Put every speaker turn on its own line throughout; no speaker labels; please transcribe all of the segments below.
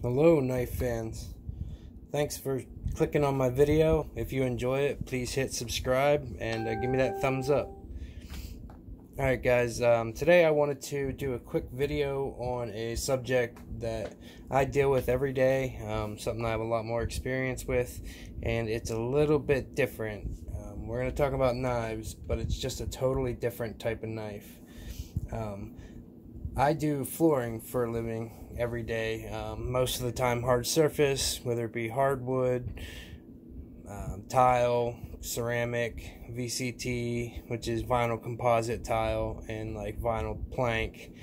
Hello knife fans, thanks for clicking on my video. If you enjoy it, please hit subscribe and give me that thumbs up. Alright guys, today I wanted to do a quick video on a subject that I deal with every day, something I have a lot more experience with, and it's a little bit different. We're going to talk about knives, but it's just a totally different type of knife. I do flooring for a living every day, most of the time hard surface, whether it be hardwood, tile, ceramic, VCT, which is vinyl composite tile, and like vinyl plank.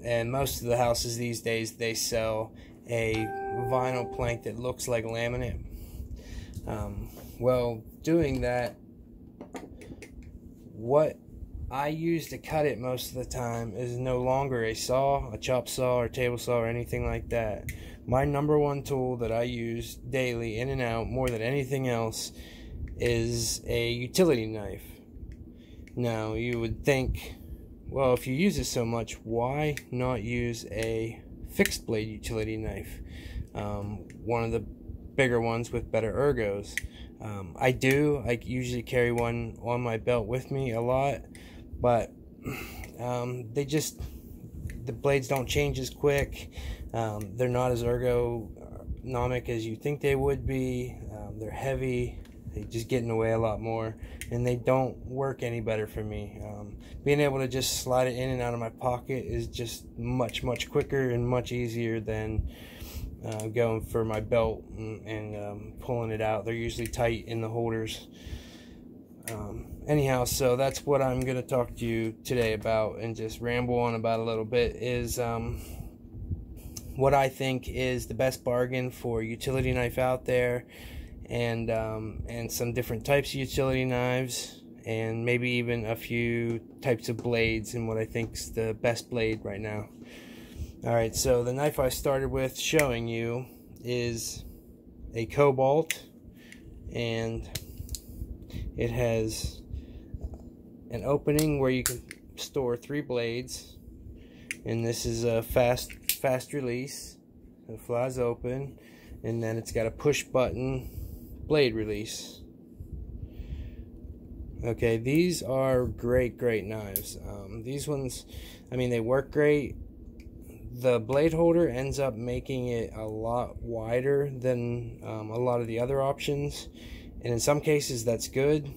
And most of the houses these days, they sell a vinyl plank that looks like laminate. Well, doing that, what I use to cut it most of the time is no longer a saw, a chop saw, or table saw, or anything like that. My number one tool that I use daily, in and out, more than anything else, is a utility knife. Now, you would think, well, if you use it so much, why not use a fixed blade utility knife? One of the bigger ones with better ergos. I usually carry one on my belt with me a lot, but the blades don't change as quick. They're not as ergonomic as you think they would be. They're heavy. They just get in the way a lot more, and they don't work any better for me. Being able to just slide it in and out of my pocket is just much quicker and much easier than going for my belt and pulling it out. They're usually tight in the holders. Anyhow, so that's what I'm going to talk to you today about, and just ramble on about a little bit, is what I think is the best bargain for utility knife out there, and some different types of utility knives, and maybe even a few types of blades, and what I think is the best blade right now. Alright, so the knife I started with showing you is a Cobalt, and it has an opening where you can store 3 blades, and this is a fast release. It flies open, and then it's got a push button blade release. Okay, these are great knives. These ones, I mean, they work great. The blade holder ends up making it a lot wider than a lot of the other options, and in some cases that's good.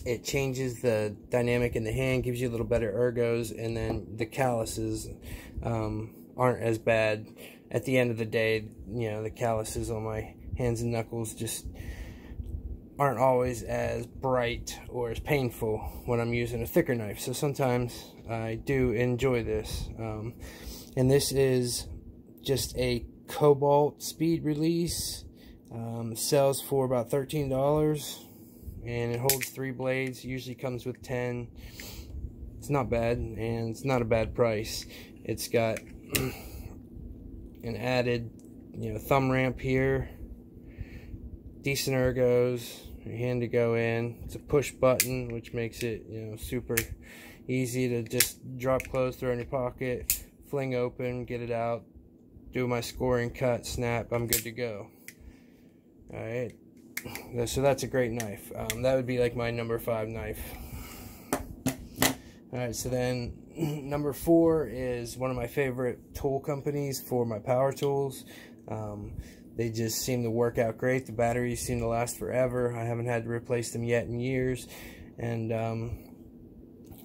It changes the dynamic in the hand, gives you a little better ergos, and then the calluses aren't as bad. At the end of the day, you know, the calluses on my hands and knuckles just aren't always as bright or as painful when I'm using a thicker knife. So sometimes I do enjoy this. And this is just a Cobalt speed release. Sells for about $13. And it holds 3 blades. Usually comes with 10. It's not bad, and it's not a bad price. It's got an added, thumb ramp here, decent ergos, your hand to go in. It's a push button, which makes it, super easy to just drop close, throw in your pocket, fling open, get it out, do my scoring, cut, snap. I'm good to go. All right. So that's a great knife. That would be like my number 5 knife. Alright, so then number 4 is one of my favorite tool companies for my power tools. They just seem to work out great. The batteries seem to last forever. I haven't had to replace them yet in years. And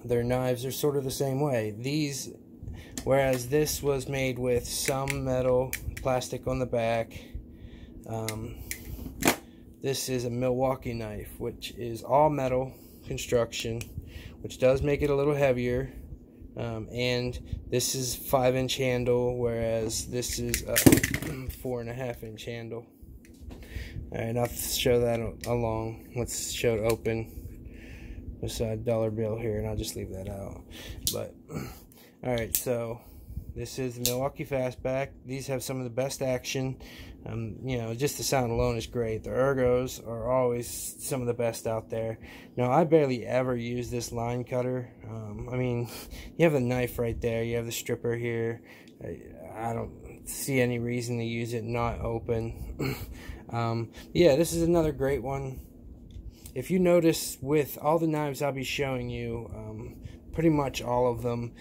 their knives are sort of the same way. Whereas this was made with some metal, plastic on the back. This is a Milwaukee knife, which is all metal construction, which does make it a little heavier. And this is 5-inch handle, whereas this is a 4.5-inch handle. Alright, I'll show that along. Let's show it open beside dollar bill here, and I'll just leave that out. But alright, so this is the Milwaukee Fastback. These have some of the best action. Just the sound alone is great. The ergos are always some of the best out there. Now, I barely ever use this line cutter. I mean, you have the knife right there. You have the stripper here. see any reason to use it not open. Yeah, this is another great one. If you notice, with all the knives I'll be showing you, pretty much all of them,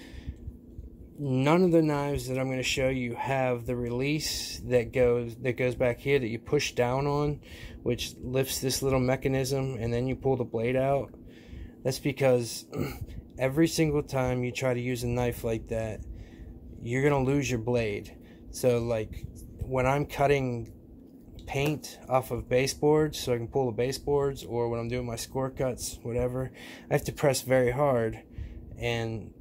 none of the knives that I'm going to show you have the release that goes back here that you push down on, which lifts this little mechanism, and then you pull the blade out. That's because every single time you try to use a knife like that, you're going to lose your blade. So like when I'm cutting paint off of baseboards so I can pull the baseboards, or when I'm doing my score cuts, whatever, I have to press very hard, and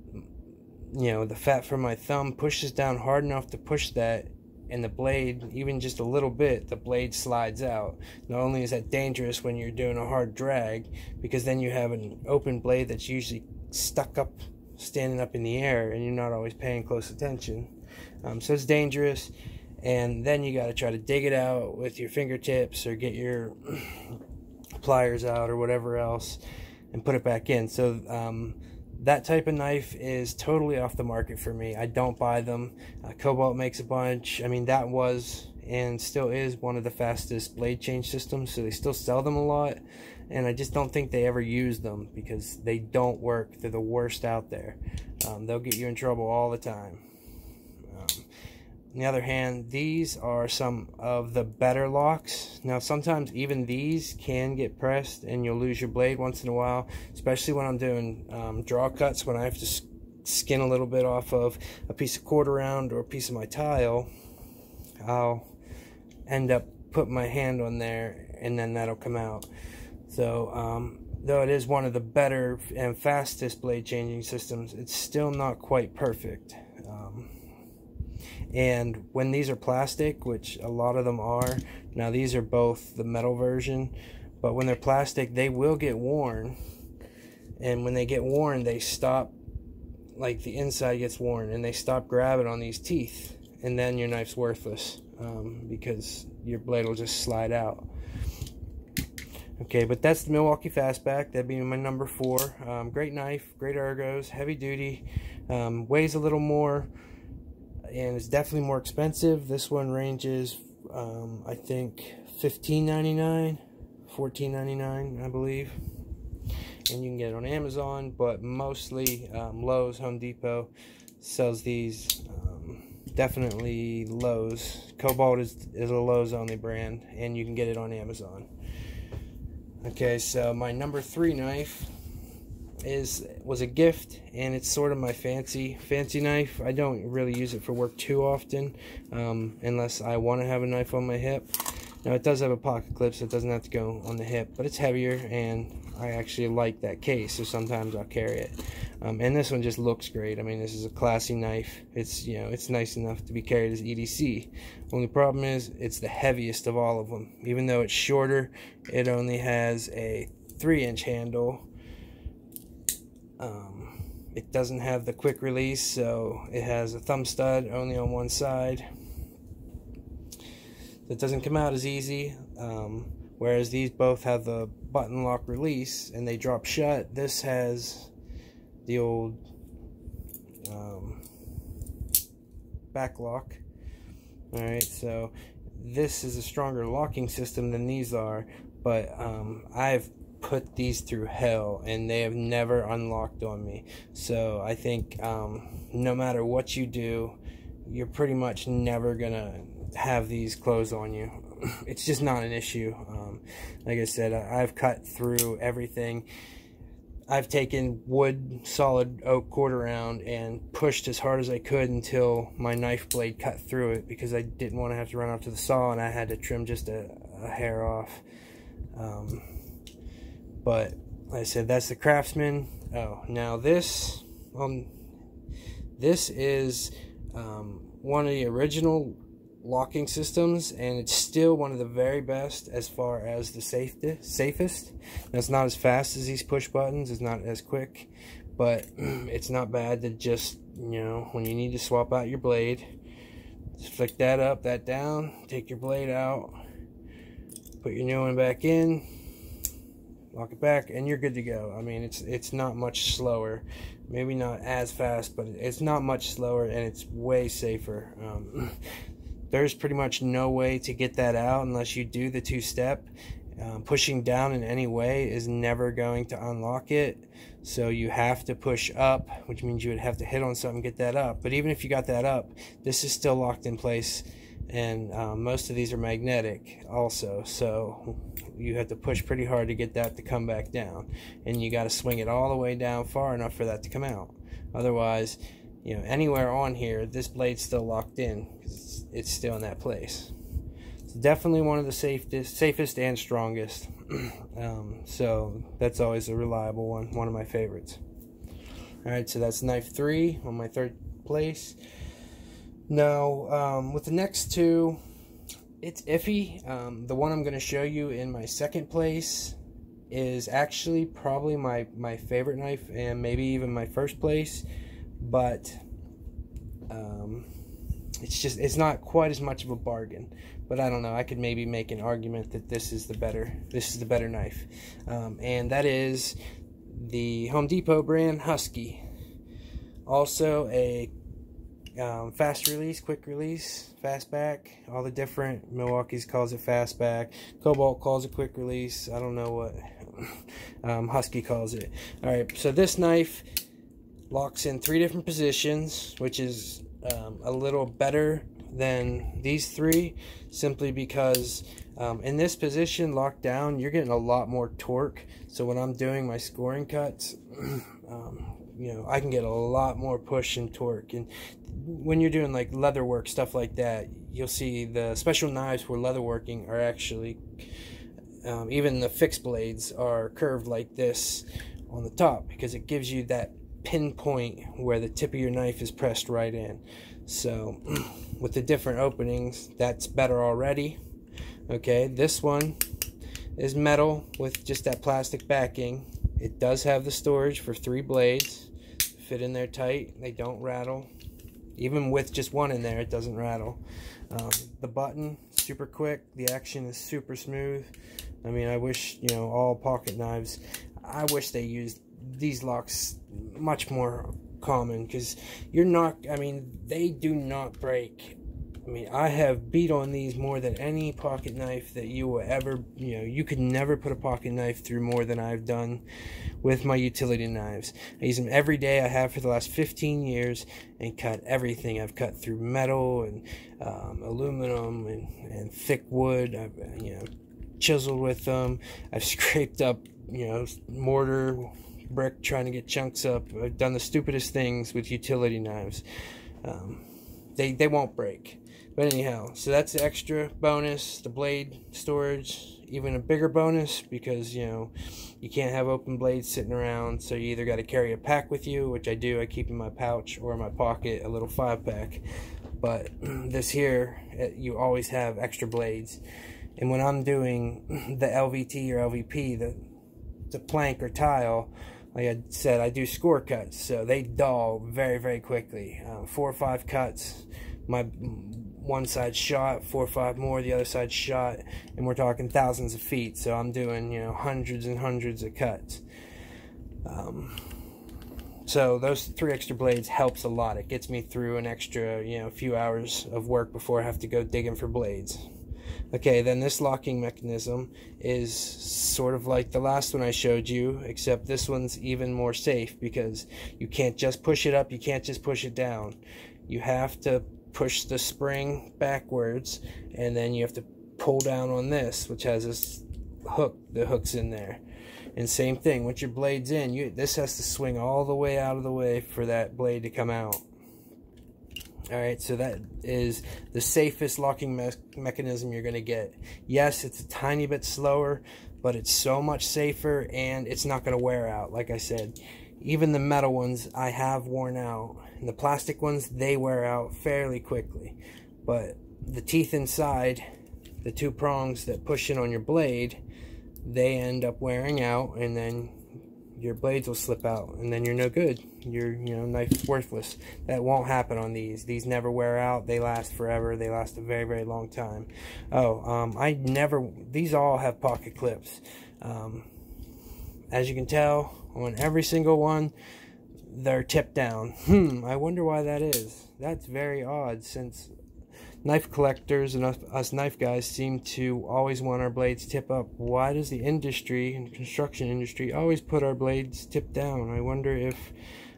you know, the fat from my thumb pushes down hard enough to push that, and the blade, even just a little bit, the blade slides out. Not only is that dangerous when you're doing a hard drag, because then you have an open blade that's usually stuck up, standing up in the air, and you're not always paying close attention. So it's dangerous, and then you got to try to dig it out with your fingertips, or get your pliers out or whatever else and put it back in. So that type of knife is totally off the market for me. I don't buy them. Cobalt makes a bunch. I mean, that was and still is one of the fastest blade change systems, so they still sell them a lot, and I just don't think they ever use them because they don't work. They're the worst out there. They'll get you in trouble all the time. On the other hand, these are some of the better locks. Now, sometimes even these can get pressed and you'll lose your blade once in a while, especially when I'm doing draw cuts, when I have to skin a little bit off of a piece of quarter round or a piece of my tile. I'll end up putting my hand on there, and then that'll come out. So though it is one of the better and fastest blade changing systems, it's still not quite perfect. And when these are plastic, which a lot of them are, now these are both the metal version, but when they're plastic, they will get worn. And when they get worn, they stop, like the inside gets worn, and they stop grabbing on these teeth. And then your knife's worthless, because your blade will just slide out. Okay, but that's the Milwaukee Fastback. That'd be my number 4. Great knife, great ergos, heavy duty, weighs a little more, and it's definitely more expensive. This one ranges, I think, $15.99, $14.99, I believe. And you can get it on Amazon, but mostly Lowe's, Home Depot sells these. Definitely Lowe's. Cobalt is a Lowe's only brand, and you can get it on Amazon. Okay, so my number 3 knife was a gift, and it's sort of my fancy knife. I don't really use it for work too often, unless I want to have a knife on my hip. Now, it does have a pocket clip, so it doesn't have to go on the hip, but it's heavier, and I actually like that case, so sometimes I'll carry it. And this one just looks great. I mean, this is a classy knife. It's, you know, it's nice enough to be carried as EDC. Only problem is it's the heaviest of all of them. Even though it's shorter, it only has a 3-inch handle. It doesn't have the quick release, so it has a thumb stud only on one side. It doesn't come out as easy, whereas these both have the button lock release and they drop shut. This has the old back lock. Alright, so this is a stronger locking system than these are, but I've put these through hell and they have never unlocked on me. So I think no matter what you do, you're pretty much never gonna have these close on you. It's just not an issue. Like I said, I've cut through everything. I've taken wood, solid oak quarter round, and pushed as hard as I could until my knife blade cut through it, because I didn't want to have to run up to the saw and I had to trim just a hair off. But like I said, that's the Craftsman. Oh, now this is one of the original locking systems, and it's still one of the very best as far as the safest. Now, it's not as fast as these push buttons, it's not as quick, but it's not bad to just, you know, when you need to swap out your blade, just flick that up, that down, take your blade out, put your new one back in, lock it back, and you're good to go. I mean, it's not much slower, maybe not as fast, but it's not much slower, and it's way safer. there's pretty much no way to get that out unless you do the two-step. Pushing down in any way is never going to unlock it, so you have to push up, which means you would have to hit on something to get that up. But even if you got that up, this is still locked in place, and most of these are magnetic also, so you have to push pretty hard to get that to come back down, and you got to swing it all the way down far enough for that to come out. Otherwise, you know, anywhere on here, this blade's still locked in because it's still in that place. Definitely one of the safest and strongest. So that's always a reliable one of my favorites. Alright, so that's knife 3 on my 3rd place. Now, with the next two, it's iffy. The one I'm going to show you in my 2nd place is actually probably my favorite knife, and maybe even my 1st place, but it's not quite as much of a bargain. But I don't know, I could maybe make an argument that this is the better knife, and that is the Home Depot brand Husky. Also a fast release, quick release, fastback. All the different Milwaukee's calls it fastback. Cobalt calls it quick release. I don't know what Husky calls it. All right, so this knife locks in 3 different positions, which is a little better than these 3, simply because in this position, locked down, you're getting a lot more torque. So when I'm doing my scoring cuts, you know, I can get a lot more push and torque. And when you're doing like leather work, stuff like that, you'll see the special knives for leather working are actually, even the fixed blades are curved like this on the top, because it gives you that pinpoint where the tip of your knife is pressed right in. So with the different openings, that's better already. Okay, this one is metal with just that plastic backing. It does have the storage for 3 blades, fit in there tight, they don't rattle. Even with just one in there, it doesn't rattle. The button, super quick, the action is super smooth. I mean, I wish, you know, all pocket knives, I wish they used these locks much more common, because you're not, I mean, they do not break. I mean, I have beat on these more than any pocket knife that you will ever, you know, you could never put a pocket knife through more than I've done with my utility knives. I use them every day. I have for the last 15 years and cut everything. I've cut through metal and aluminum and thick wood. I've, you know, chiseled with them. I've scraped up, you know, mortar, brick, trying to get chunks up. I've done the stupidest things with utility knives. They won't break. But anyhow, so that's the extra bonus. The blade storage, even a bigger bonus, because, you know, you can't have open blades sitting around, so you either got to carry a pack with you, which I do. I keep in my pouch or in my pocket a little 5-pack. But this here, you always have extra blades. And when I'm doing the LVT or LVP, the plank or tile, like I said, I do score cuts, so they dull very, very quickly. 4 or 5 cuts, my one side shot, 4 or 5 more, the other side shot, and we're talking thousands of feet. So I'm doing, you know, hundreds and hundreds of cuts. So those 3 extra blades helps a lot. It gets me through an extra, you know, few hours of work before I have to go digging for blades. Okay, then this locking mechanism is sort of like the last one I showed you, except this one's even more safe, because you can't just push it up, you can't just push it down. You have to push the spring backwards, and then you have to pull down on this, which has this hook, the hook's in there. And same thing, once your blade's in, this has to swing all the way out of the way for that blade to come out. Alright, so that is the safest locking mechanism you're going to get. Yes, it's a tiny bit slower, but it's so much safer, and it's not going to wear out. Like I said, even the metal ones I have worn out, and the plastic ones, they wear out fairly quickly. But the teeth inside, the 2 prongs that push in on your blade, they end up wearing out, and then your blades will slip out, and then you're no good. Your, you know, knife is worthless. That won't happen on these. These never wear out. They last forever. They last a very, very long time. These all have pocket clips. As you can tell, on every single one, they're tipped down. I wonder why that is. That's very odd, since knife collectors and us knife guys seem to always want our blades tip up. Why does the industry and construction industry always put our blades tip down? I wonder if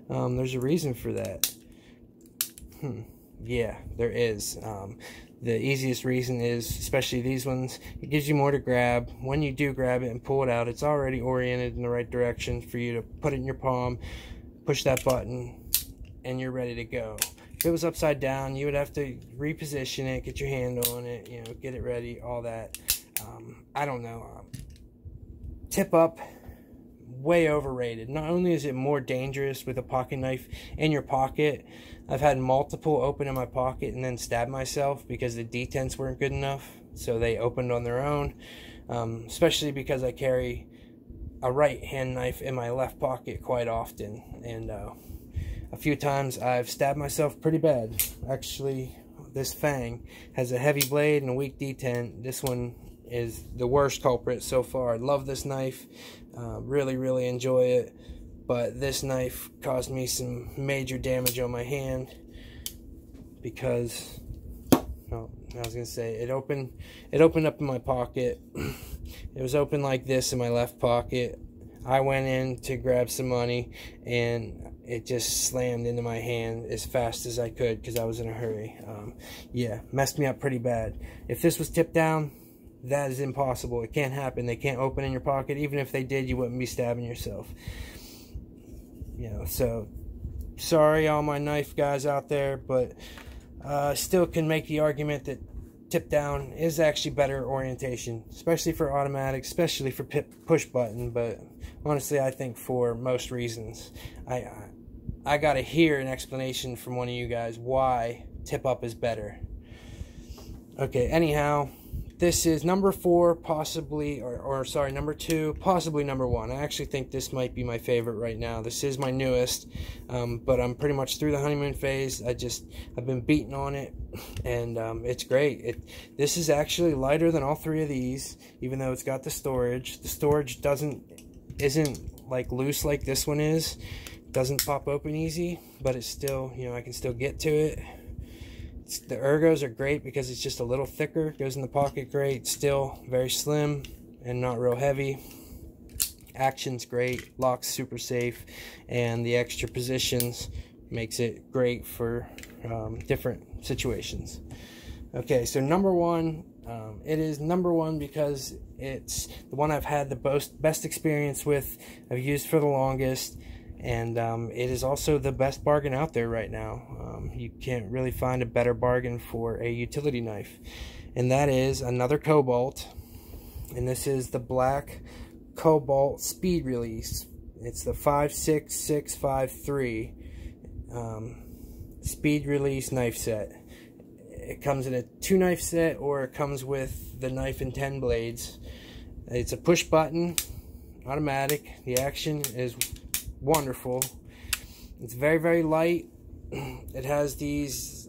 there's a reason for that. Yeah, there is. The easiest reason is, especially these ones, it gives you more to grab. When you do grab it and pull it out, it's already oriented in the right direction for you to put it in your palm, push that button, and you're ready to go. If it was upside down, you would have to reposition it, get your hand on it, you know, get it ready, all that. I don't know. Tip up, way overrated. Not only is it more dangerous with a pocket knife in your pocket, I've had multiple open in my pocket and then stab myself because the detents weren't good enough, so they opened on their own. Especially because I carry a right hand knife in my left pocket quite often, and a few times I've stabbed myself pretty bad. Actually, this Fang has a heavy blade and a weak detent. This one is the worst culprit so far. I love this knife, really enjoy it, but this knife caused me some major damage on my hand because, oh, I was gonna say, it opened up in my pocket. It was open like this in my left pocket. I went in to grab some money and it just slammed into my hand as fast as I could because I was in a hurry. Yeah, messed me up pretty bad. If this was tipped down, that is impossible. It can't happen. They can't open in your pocket. Even if they did, you wouldn't be stabbing yourself. You know, so sorry all my knife guys out there, but still can make the argument that tip down is actually better orientation, especially for automatic, especially for push button. But honestly, I think for most reasons, I gotta hear an explanation from one of you guys why tip up is better. Okay, anyhow, this is number 4, possibly, or sorry, number 2, possibly number 1. I actually think this might be my favorite right now. This is my newest, but I'm pretty much through the honeymoon phase. I've been beating on it, and it's great. This is actually lighter than all 3 of these, even though it's got the storage. The storage isn't like loose like this one is. It doesn't pop open easy, but it's still, you know, I can still get to it. The ergos are great because it's just a little thicker, goes in the pocket great, still very slim and not real heavy. Action's great, lock's super safe, and the extra positions makes it great for different situations. Okay, so number 1, it is number 1 because it's the one I've had the best experience with, I've used for the longest, and it is also the best bargain out there right now. You can't really find a better bargain for a utility knife, and that is another Cobalt, and this is the black Cobalt speed release. It's the 56653 speed release knife set. It comes in a 2 knife set, or it comes with the knife and 10 blades. It's a push button, automatic. The action is wonderful. It's very light. It has these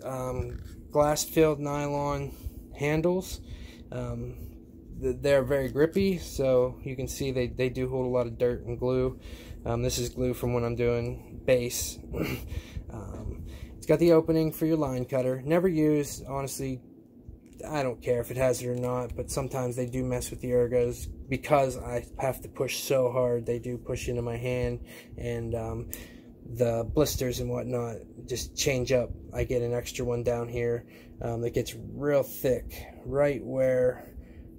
glass filled nylon handles. They're very grippy, so you can see they do hold a lot of dirt and glue. This is glue from when I'm doing base. It's got the opening for your line cutter. Never used, honestly. I don't care if it has it or not, but sometimes they do mess with the ergos because I have to push so hard. They do push into my hand, and the blisters and whatnot just change up. I get an extra one down here that gets real thick right where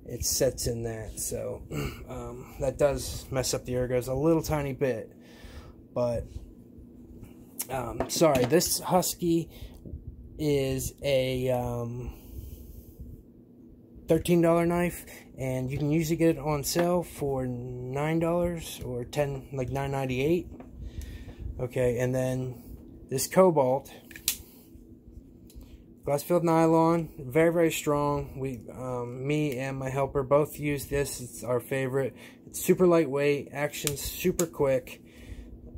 it sets in that, so that does mess up the ergos a little tiny bit. But sorry, this Husky is a $13 knife, and you can usually get it on sale for $9 or $10, like $9.98. Okay, and then this Cobalt, glass filled nylon, very strong. Me and my helper both use this. It's our favorite. It's super lightweight, action's super quick.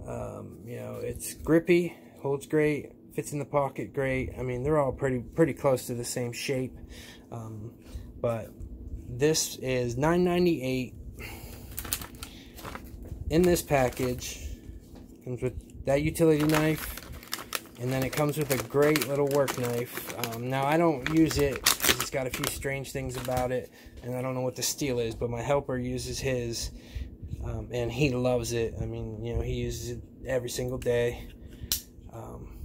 You know, it's grippy, holds great, fits in the pocket great. I mean, they're all pretty close to the same shape. But this is $9.98 in this package. Comes with that utility knife, And then it comes with a great little work knife. Now I don't use it because it's got a few strange things about it, and I don't know what the steel is, but my helper uses his, and he loves it. I mean, you know, he uses it every single day.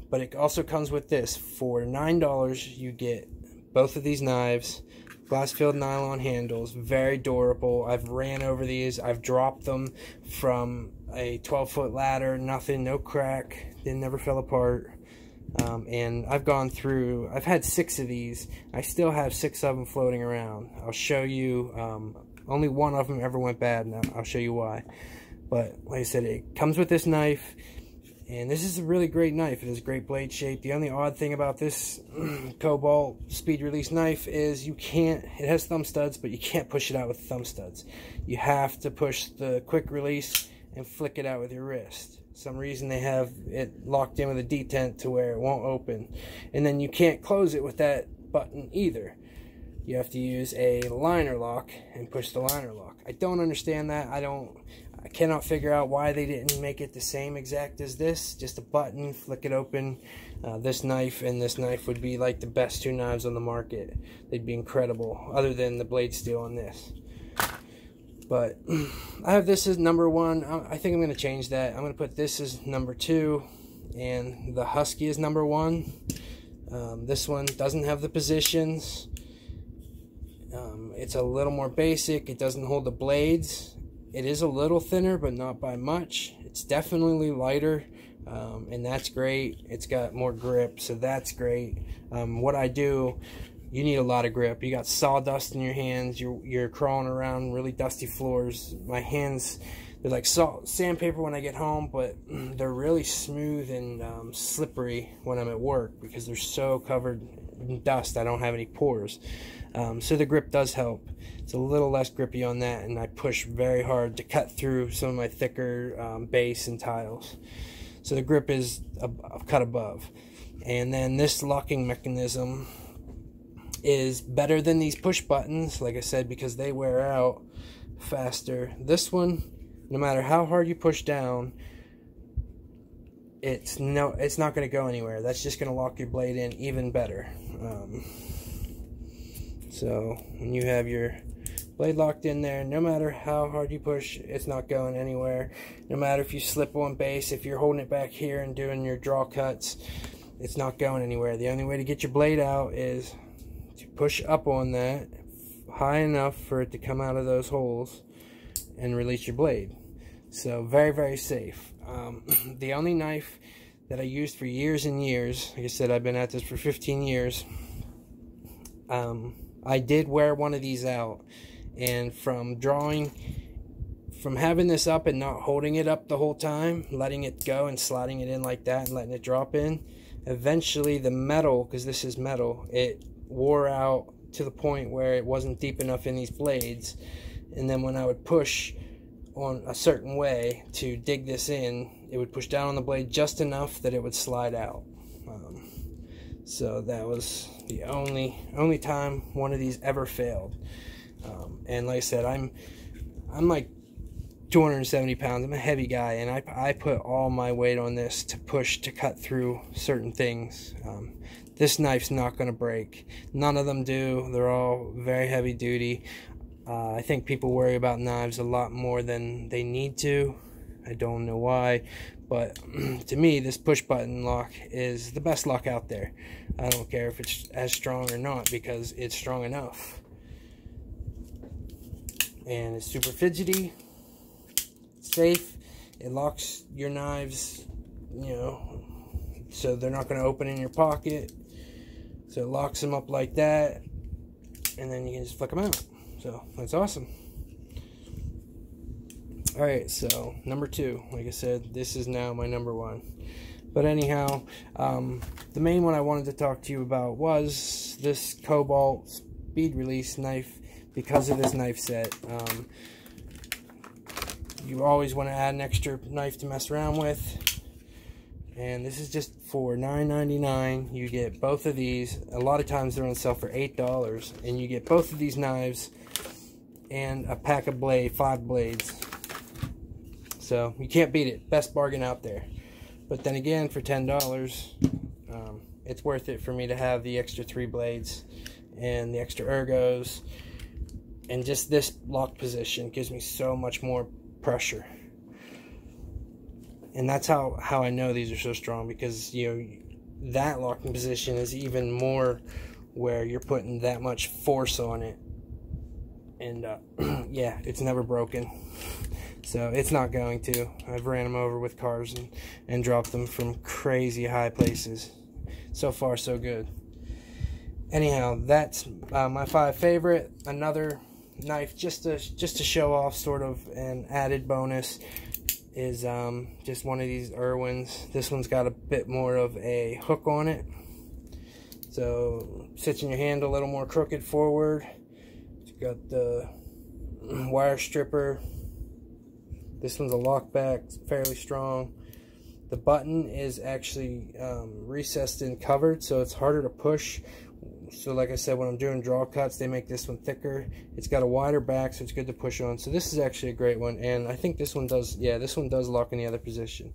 But it also comes with this. For $9 you get both of these knives, glass-filled nylon handles, very durable. I've ran over these, I've dropped them from a 12-foot ladder, nothing, no crack, they never fell apart. And I've gone through, I've had 6 of these. I still have 6 of them floating around. I'll show you, only one of them ever went bad, and I'll show you why. But like I said, it comes with this knife, and this is a really great knife. It has great blade shape. The only odd thing about this Cobalt speed release knife is you can't, it has thumb studs, but you can't push it out with thumb studs. You have to push the quick release and flick it out with your wrist. Some reason they have it locked in with a detent to where it won't open. And then you can't close it with that button either. You have to use a liner lock and push the liner lock. I don't understand that. I cannot figure out why they didn't make it the same exact as this. Just a button, flick it open. This knife and this knife would be like the best 2 knives on the market. They'd be incredible, other than the blade steel on this. But I have this as number 1. I think I'm going to change that. I'm going to put this as number 2, and the Husky is number 1. This one doesn't have the positions. It's a little more basic. It doesn't hold the blades. It is a little thinner, but not by much. It's definitely lighter, and that's great. It's got more grip, so that's great. What I do, you need a lot of grip. You got sawdust in your hands. You're crawling around really dusty floors. My hands, they're like sandpaper when I get home, but they're really smooth and slippery when I'm at work because they're so covered in dust. I don't have any pores. So the grip does help. It's a little less grippy on that, and I push very hard to cut through some of my thicker base and tiles. So the grip is cut above. And then this locking mechanism is better than these push buttons, like I said, because they wear out faster. This one, no matter how hard you push down, it's not going to go anywhere. That's just going to lock your blade in even better. So when you have your blade locked in there, no matter how hard you push, it's not going anywhere. No matter if you slip on base, if you're holding it back here and doing your draw cuts, it's not going anywhere. The only way to get your blade out is to push up on that high enough for it to come out of those holes and release your blade. So very, very safe. The only knife that I used for years and years, like I said, I've been at this for 15 years. I did wear one of these out, and from having this up and not holding it up the whole time, letting it go and sliding it in like that and letting it drop in, eventually the metal, because this is metal, it wore out to the point where it wasn't deep enough in these blades. And then when I would push on a certain way to dig this in, it would push down on the blade just enough that it would slide out. So that was the only time one of these ever failed. And like I said, I'm like 270 pounds. I'm a heavy guy, and I put all my weight on this to push to cut through certain things. This knife's not going to break. None of them do. They're all very heavy duty. I think people worry about knives a lot more than they need to. I don't know why, but to me, this push button lock is the best lock out there. I don't care if it's as strong or not, because it's strong enough. And it's super fidgety, safe. It locks your knives, you know, so they're not going to open in your pocket. So it locks them up like that, and then you can just flick them out. So that's awesome. Alright, so number 2, like I said, this is now my number 1. But anyhow, the main one I wanted to talk to you about was this Cobalt speed release knife, because of this knife set. You always want to add an extra knife to mess around with, and this is just for $9.99. You get both of these. A lot of times they're on sale for $8, and you get both of these knives and a pack of 5 blades. So you can't beat it. Best bargain out there. But then again, for $10, It's worth it for me to have the extra 3 blades and the extra ergos, and just this lock position gives me so much more pressure. And that's how I know these are so strong, because you know that locking position is even more where you're putting that much force on it. And yeah, it's never broken, so it's not going to. I've ran them over with cars and dropped them from crazy high places. So far so good. Anyhow, that's my 5 favorite. Another knife just to show off, sort of an added bonus, is just one of these Irwins. This one's got a bit more of a hook on it, so sits in your hand a little more crooked forward. It's got the wire stripper. This one's a lockback, fairly strong. The button is actually recessed and covered, so it's harder to push. So like I said, when I'm doing draw cuts, they make this one thicker. It's got a wider back, so it's good to push on. So this is actually a great one, and I think this one does, yeah, this one does lock in the other position.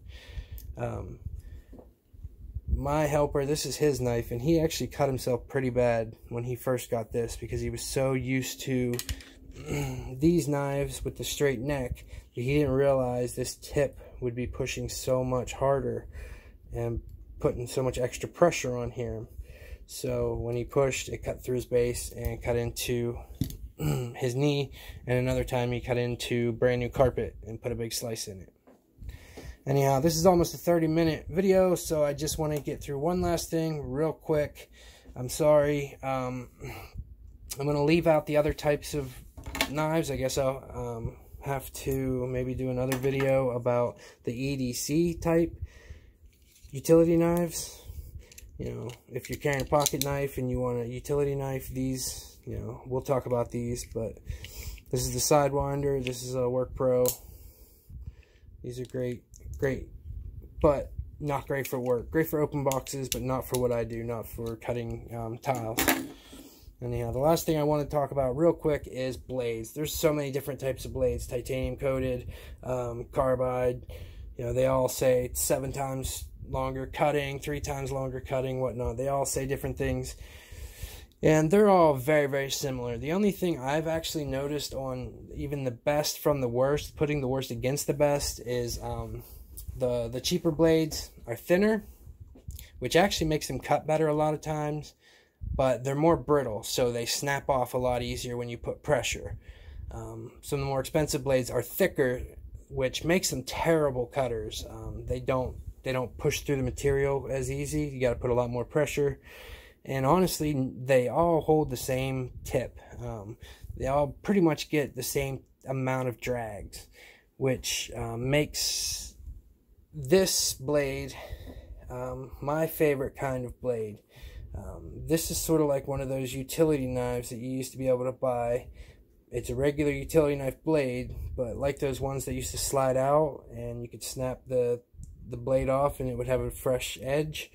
My helper, this is his knife, and he actually cut himself pretty bad when he first got this, because he was so used to these knives with the straight neck that he didn't realize this tip would be pushing so much harder and putting so much extra pressure on here. So when he pushed, it cut through his base and cut into his knee, and another time he cut into brand new carpet and put a big slice in it. Anyhow, this is almost a 30-minute video, so I just want to get through one last thing real quick. I'm sorry. I'm going to leave out the other types of knives. I guess I'll have to maybe do another video about the EDC type utility knives. You know, if you're carrying a pocket knife and you want a utility knife, these, you know, we'll talk about these. But this is the Sidewinder. This is a Work Pro. These are great, but not great for work. Great for open boxes, but not for what I do, not for cutting tiles. Anyhow, the last thing I want to talk about real quick is blades. There's so many different types of blades: titanium coated, carbide. You know, they all say it's 7 times longer cutting, 3 times longer cutting, whatnot. They all say different things, and they're all very, very similar. The only thing I've actually noticed on even the best from the worst, putting the worst against the best, is the cheaper blades are thinner, which actually makes them cut better a lot of times, but they're more brittle, so they snap off a lot easier when you put pressure. Some of the more expensive blades are thicker, which makes them terrible cutters. They don't push through the material as easy. You got to put a lot more pressure. And honestly, they all hold the same tip. They all pretty much get the same amount of drags, which makes this blade my favorite kind of blade. This is sort of like one of those utility knives that you used to be able to buy. It's a regular utility knife blade, but like those ones that used to slide out and you could snap the blade off and it would have a fresh edge.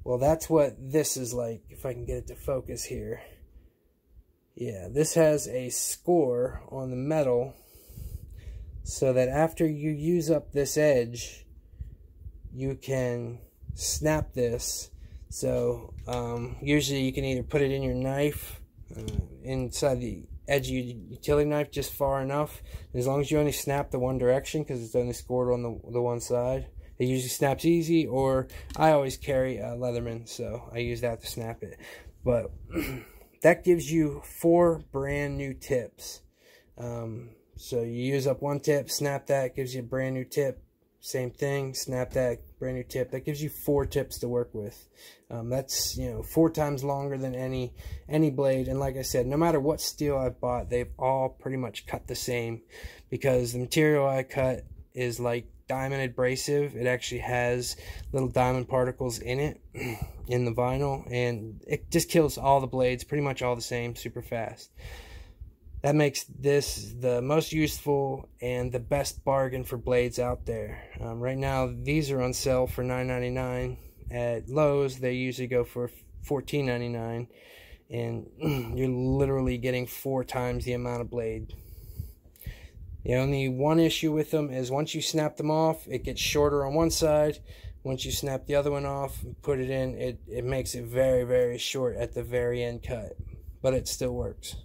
Well, that's what this is like, if I can get it to focus here. Yeah, this has a score on the metal so that after you use up this edge, you can snap this. So usually you can either put it in your knife, inside the edge of your utility knife just far enough, as long as you only snap the one direction, because it's only scored on the one side. It usually snaps easy, or I always carry a Leatherman, so I use that to snap it. But that gives you 4 brand new tips. So you use up one tip, snap that, gives you a brand new tip. Same thing, snap that, brand new tip. That gives you 4 tips to work with. That's, you know, 4 times longer than any blade. And like I said, no matter what steel I've bought, they've all pretty much cut the same, because the material I cut is like diamond abrasive. It actually has little diamond particles in it, in the vinyl, and it just kills all the blades, pretty much all the same, super fast. That makes this the most useful and the best bargain for blades out there. Right now, these are on sale for $9.99 at Lowe's. They usually go for $14.99, and you're literally getting 4 times the amount of blade. The only one issue with them is once you snap them off, it gets shorter on one side, Once you snap the other one off, put it in, it makes it very, very short at the very end cut, but it still works.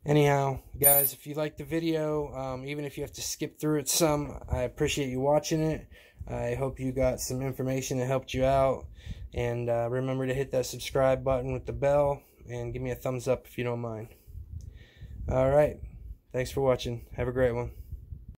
Anyhow, guys, if you like the video, even if you have to skip through it some, I appreciate you watching it. I hope you got some information that helped you out. And remember to hit that subscribe button with the bell, and give me a thumbs up if you don't mind. Alright, thanks for watching. Have a great one.